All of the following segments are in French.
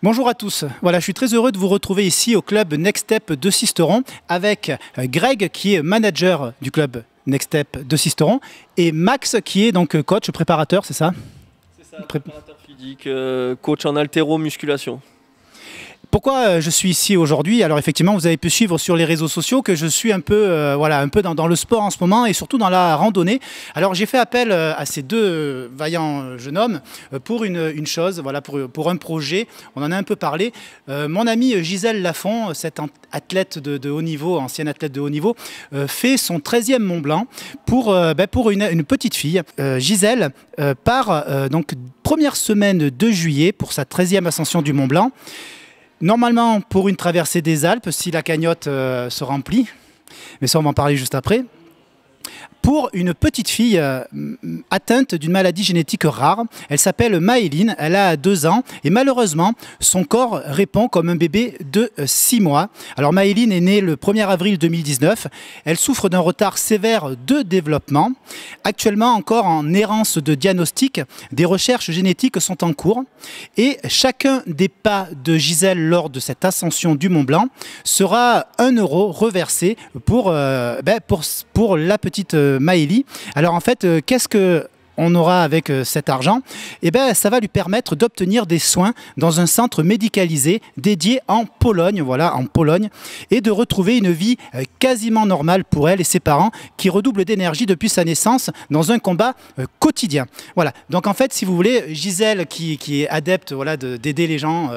Bonjour à tous. Voilà, je suis très heureux de vous retrouver ici au club Next Step de Sisteron avec Greg qui est manager du club Next Step de Sisteron et Max qui est donc coach, préparateur, c'est ça? C'est ça, préparateur physique, coach en haltéro-musculation. Pourquoi je suis ici aujourd'hui? Alors effectivement, vous avez pu suivre sur les réseaux sociaux que je suis un peu, voilà, un peu dans le sport en ce moment et surtout dans la randonnée. Alors j'ai fait appel à ces deux vaillants jeunes hommes pour une chose, voilà, pour un projet. On en a un peu parlé. Mon amie Gisèle Lafont, cette athlète de haut niveau, ancienne athlète de haut niveau, fait son 13e Mont Blanc pour une petite fille. Gisèle part donc première semaine de juillet pour sa 13e ascension du Mont Blanc. Normalement, pour une traversée des Alpes, si la cagnotte se remplit, mais ça on va en parler juste après, pour une petite fille atteinte d'une maladie génétique rare. Elle s'appelle Maëline, elle a 2 ans et malheureusement, son corps répond comme un bébé de 6 mois. Alors Maëline est née le 1er avril 2019. Elle souffre d'un retard sévère de développement. Actuellement encore en errance de diagnostic, des recherches génétiques sont en cours et chacun des pas de Gisèle lors de cette ascension du Mont Blanc sera 1 euro reversé pour la petite Maëlie. Alors en fait, qu'est-ce qu'on aura avec cet argent? Eh bien, ça va lui permettre d'obtenir des soins dans un centre médicalisé dédié en Pologne, voilà, en Pologne, et de retrouver une vie quasiment normale pour elle et ses parents qui redoublent d'énergie depuis sa naissance dans un combat quotidien. Voilà, donc en fait, si vous voulez, Gisèle qui est adepte, voilà, d'aider les gens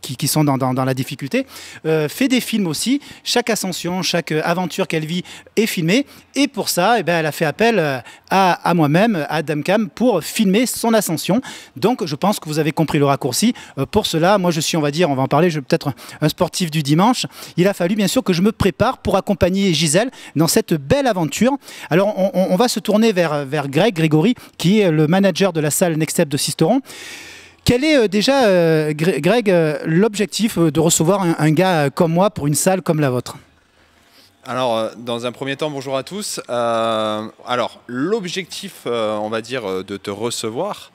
qui sont dans la difficulté, fait des films aussi. Chaque ascension, chaque aventure qu'elle vit est filmée. Et pour ça, eh bien, elle a fait appel à moi-même, à Adam Cam, pour filmer son ascension. Donc, je pense que vous avez compris le raccourci. Pour cela, moi, je suis, on va en parler, je suis peut-être un sportif du dimanche. Il a fallu, bien sûr, que je me prépare pour accompagner Gisèle dans cette belle aventure. Alors, on va se tourner vers Grégory, qui est le manager de la salle Next Step de Sisteron. Quel est déjà, Greg, l'objectif de recevoir un gars comme moi pour une salle comme la vôtre? Alors, dans un premier temps, bonjour à tous. Alors, l'objectif, on va dire, de te recevoir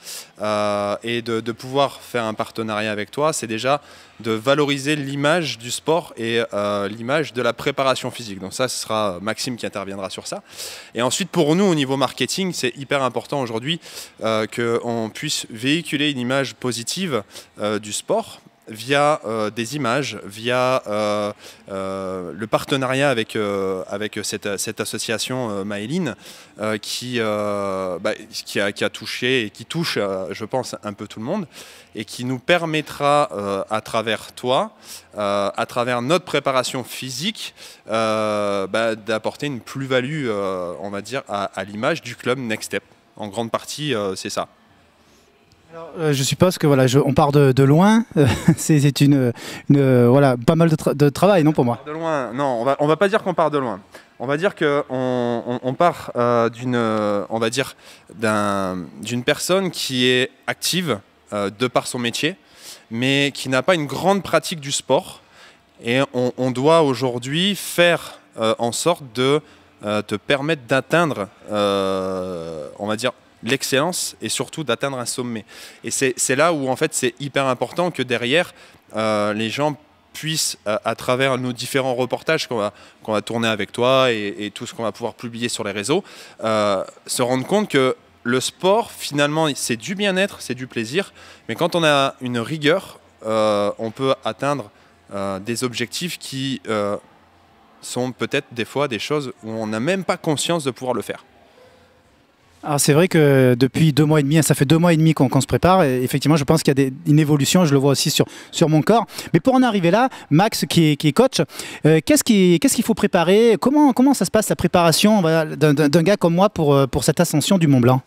et de pouvoir faire un partenariat avec toi, c'est déjà de valoriser l'image du sport et l'image de la préparation physique. Donc ça, ce sera Maxime qui interviendra sur ça. Et ensuite, pour nous, au niveau marketing, c'est hyper important aujourd'hui qu'on puisse véhiculer une image positive du sport via des images, via le partenariat avec cette association Maëline qui a touché et qui touche, je pense, un peu tout le monde et qui nous permettra, à travers toi, à travers notre préparation physique, d'apporter une plus-value, on va dire, à l'image du club Next Step. En grande partie, c'est ça. Alors, je suppose que voilà, on part de loin. C'est voilà, pas mal de travail, non, pour moi. De loin, non, on va pas dire qu'on part de loin. On va dire qu'on part d'une personne qui est active de par son métier, mais qui n'a pas une grande pratique du sport. Et on doit aujourd'hui faire en sorte de te permettre d'atteindre, on va dire, l'excellence et surtout d'atteindre un sommet. Et c'est là où en fait c'est hyper important que derrière les gens puissent, à travers nos différents reportages qu'on va tourner avec toi et tout ce qu'on va pouvoir publier sur les réseaux, se rendre compte que le sport finalement c'est du bien-être, c'est du plaisir, mais quand on a une rigueur, on peut atteindre des objectifs qui sont peut-être des fois des choses où on n'a même pas conscience de pouvoir le faire. Alors c'est vrai que depuis 2 mois et demi, ça fait 2 mois et demi qu'on se prépare. Et effectivement, je pense qu'il y a une évolution, je le vois aussi sur mon corps. Mais pour en arriver là, Max qui est coach, qu'est-ce qu'il faut préparer? Comment ça se passe la préparation d'un gars comme moi pour cette ascension du Mont Blanc?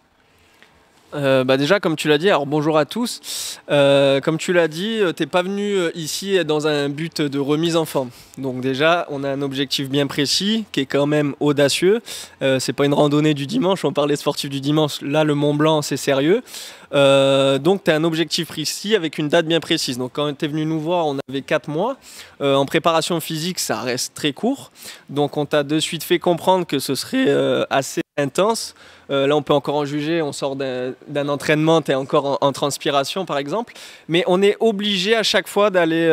Déjà, comme tu l'as dit, alors bonjour à tous. Comme tu l'as dit, tu n'es pas venu ici dans un but de remise en forme. Donc déjà, on a un objectif bien précis qui est quand même audacieux. C'est pas une randonnée du dimanche, on parlait sportif du dimanche. Là, le Mont Blanc, c'est sérieux. Donc tu as un objectif précis avec une date bien précise. Donc quand tu es venu nous voir, on avait 4 mois. En préparation physique, ça reste très court. Donc on t'a de suite fait comprendre que ce serait assez intense. Là, on peut encore en juger, on sort d'un entraînement, tu es encore en transpiration par exemple, mais on est obligé à chaque fois d'aller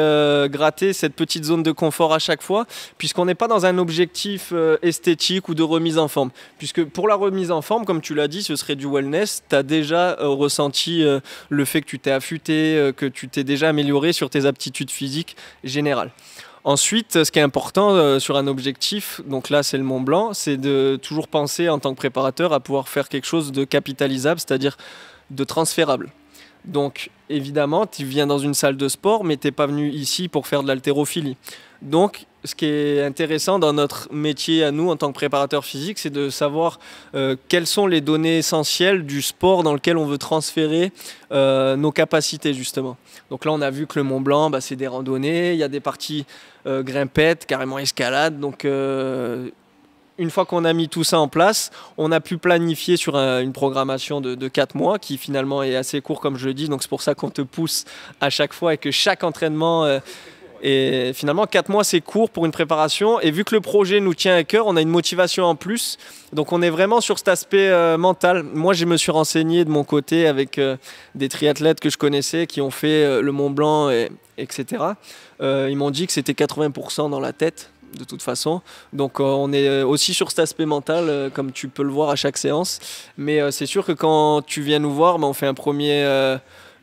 gratter cette petite zone de confort à chaque fois, puisqu'on n'est pas dans un objectif esthétique ou de remise en forme. Puisque pour la remise en forme, comme tu l'as dit, ce serait du wellness, tu as déjà ressenti le fait que tu t'es affûté, que tu t'es déjà amélioré sur tes aptitudes physiques générales. Ensuite, ce qui est important sur un objectif, donc là c'est le Mont Blanc, c'est de toujours penser en tant que préparateur à pouvoir faire quelque chose de capitalisable, c'est-à-dire de transférable. Donc évidemment, tu viens dans une salle de sport, mais tu n'es pas venu ici pour faire de l'haltérophilie. Donc ce qui est intéressant dans notre métier à nous en tant que préparateur physique, c'est de savoir quelles sont les données essentielles du sport dans lequel on veut transférer nos capacités justement. Donc là on a vu que le Mont Blanc, c'est des randonnées, il y a des parties grimpettes, carrément escalade. Donc une fois qu'on a mis tout ça en place, on a pu planifier sur une programmation de 4 mois qui finalement est assez court comme je le dis. Donc c'est pour ça qu'on te pousse à chaque fois et que chaque entraînement... Et finalement, 4 mois, c'est court pour une préparation. Et vu que le projet nous tient à cœur, on a une motivation en plus. Donc, on est vraiment sur cet aspect mental. Moi, je me suis renseigné de mon côté avec des triathlètes que je connaissais qui ont fait le Mont Blanc, etc. Ils m'ont dit que c'était 80% dans la tête, de toute façon. Donc, on est aussi sur cet aspect mental, comme tu peux le voir à chaque séance. Mais c'est sûr que quand tu viens nous voir, on fait un premier...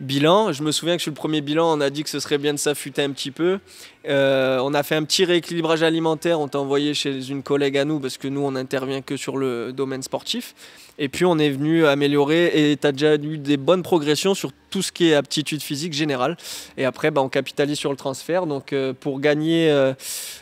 bilan. Je me souviens que sur le premier bilan, on a dit que ce serait bien de s'affûter un petit peu. On a fait un petit rééquilibrage alimentaire. On t'a envoyé chez une collègue à nous parce que nous, on n'intervient que sur le domaine sportif. Et puis, on est venu améliorer et tu as déjà eu des bonnes progressions sur tout ce qui est aptitude physique générale. Et après, on capitalise sur le transfert. Donc, pour gagner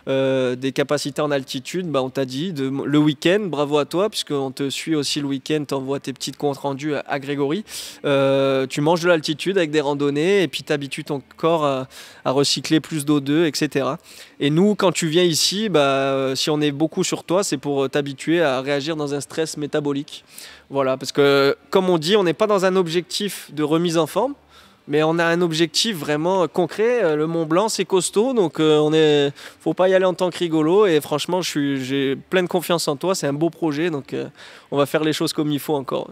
des capacités en altitude, on t'a dit le week-end, bravo à toi, puisqu'on te suit aussi le week-end, tu envoies tes petites comptes rendus à Grégory. Tu manges de l'altitude avec des randonnées et puis tu habitues ton corps à recycler plus d'O2, etc. Et nous, quand tu viens ici, si on est beaucoup sur toi, c'est pour t'habituer à réagir dans un stress métabolique. Voilà, parce que comme on dit, on n'est pas dans un objectif de remise en forme, mais on a un objectif vraiment concret. Le Mont Blanc, c'est costaud, donc faut pas y aller en tant que rigolo. Et franchement, j'ai pleine confiance en toi, c'est un beau projet, donc on va faire les choses comme il faut encore.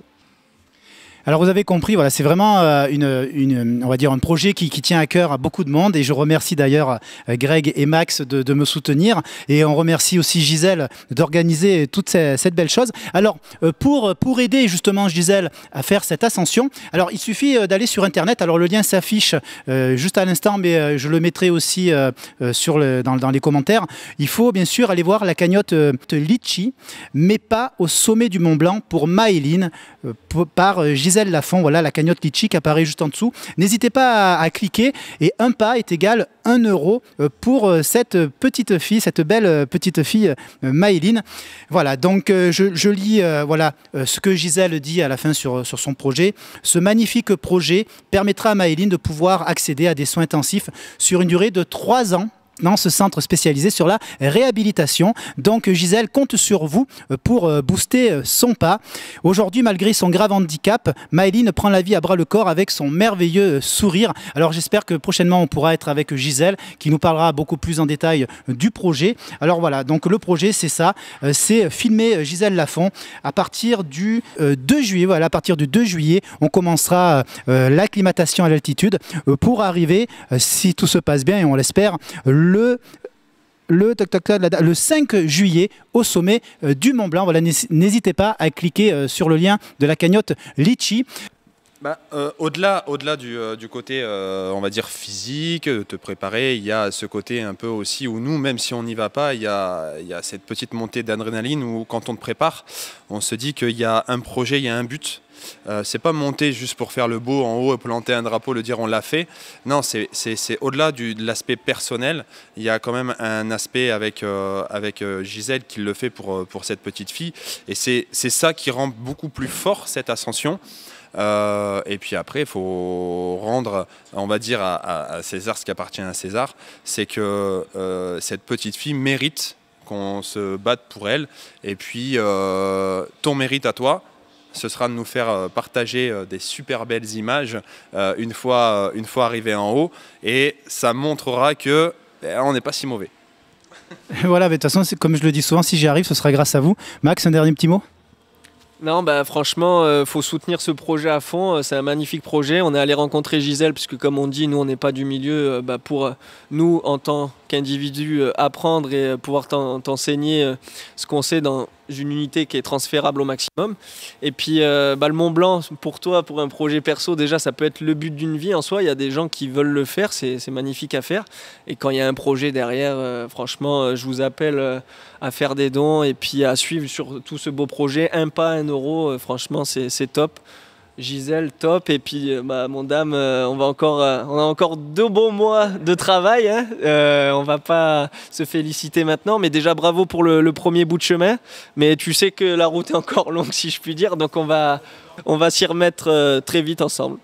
Alors vous avez compris, voilà, c'est vraiment on va dire un projet qui tient à cœur à beaucoup de monde et je remercie d'ailleurs Greg et Max de me soutenir et on remercie aussi Gisèle d'organiser toute cette belle chose. Alors pour aider justement Gisèle à faire cette ascension, alors il suffit d'aller sur internet, alors le lien s'affiche juste à l'instant mais je le mettrai aussi dans les commentaires. Il faut bien sûr aller voir la cagnotte Litchi mais pas au sommet du Mont Blanc pour Maëline par Gisèle Lafont, voilà la cagnotte Litchi qui apparaît juste en dessous. N'hésitez pas à cliquer et un pas est égal 1 euro pour cette petite fille, cette belle petite fille Maëline. Voilà, donc je lis ce que Gisèle dit à la fin sur son projet. Ce magnifique projet permettra à Maëline de pouvoir accéder à des soins intensifs sur une durée de 3 ans dans ce centre spécialisé sur la réhabilitation. Donc Gisèle compte sur vous pour booster son pas. Aujourd'hui, malgré son grave handicap, Maëline prend la vie à bras le corps avec son merveilleux sourire. Alors j'espère que prochainement on pourra être avec Gisèle qui nous parlera beaucoup plus en détail du projet. Alors voilà, donc le projet c'est ça, c'est filmer Gisèle Lafont à partir du 2 juillet. Voilà, à partir du 2 juillet, on commencera l'acclimatation à l'altitude pour arriver, si tout se passe bien et on l'espère, le 5 juillet au sommet du Mont Blanc. Voilà, n'hésitez pas à cliquer sur le lien de la cagnotte Litchi. Au-delà du côté, on va dire, physique, te préparer, il y a ce côté un peu aussi où nous, même si on n'y va pas, il y a cette petite montée d'adrénaline où quand on te prépare, on se dit qu'il y a un projet, il y a un but. C'est pas monter juste pour faire le beau en haut et planter un drapeau, le dire on l'a fait. Non, c'est au-delà de l'aspect personnel. Il y a quand même un aspect avec Gisèle qui le fait pour cette petite fille. Et c'est ça qui rend beaucoup plus fort cette ascension. Et puis après, il faut rendre, on va dire, à César ce qui appartient à César. C'est que cette petite fille mérite qu'on se batte pour elle. Et puis, ton mérite à toi, ce sera de nous faire partager des super belles images une fois arrivé en haut. Et ça montrera que on n'est pas si mauvais. Voilà, mais de toute façon, comme je le dis souvent, si j'y arrive, ce sera grâce à vous. Max, un dernier petit mot ? Non, bah franchement, faut soutenir ce projet à fond. C'est un magnifique projet. On est allé rencontrer Gisèle, puisque comme on dit, nous, on n'est pas du milieu. Pour nous, en tant qu'individu, apprendre et pouvoir t'enseigner ce qu'on sait dans une unité qui est transférable au maximum. Et puis, le Mont Blanc, pour toi, pour un projet perso, déjà, ça peut être le but d'une vie en soi. Il y a des gens qui veulent le faire. C'est magnifique à faire. Et quand il y a un projet derrière, franchement, je vous appelle à faire des dons et puis à suivre sur tout ce beau projet. Un pas, 1 euro, franchement, c'est top. Gisèle, top. Et puis, mon dame, on a encore 2 bons mois de travail. Hein. On va pas se féliciter maintenant, mais déjà bravo pour le premier bout de chemin. Mais tu sais que la route est encore longue, si je puis dire. Donc, on va s'y remettre très vite ensemble.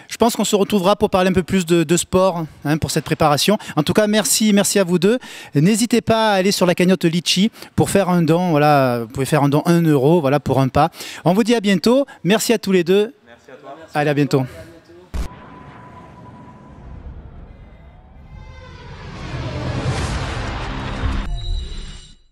Je pense qu'on se retrouvera pour parler un peu plus de sport pour cette préparation. En tout cas, merci à vous deux. N'hésitez pas à aller sur la cagnotte Litchi pour faire un don. Voilà, vous pouvez faire un don 1 euro, voilà, pour un pas. On vous dit à bientôt. Merci à tous les deux. Merci à toi. Allez, à bientôt.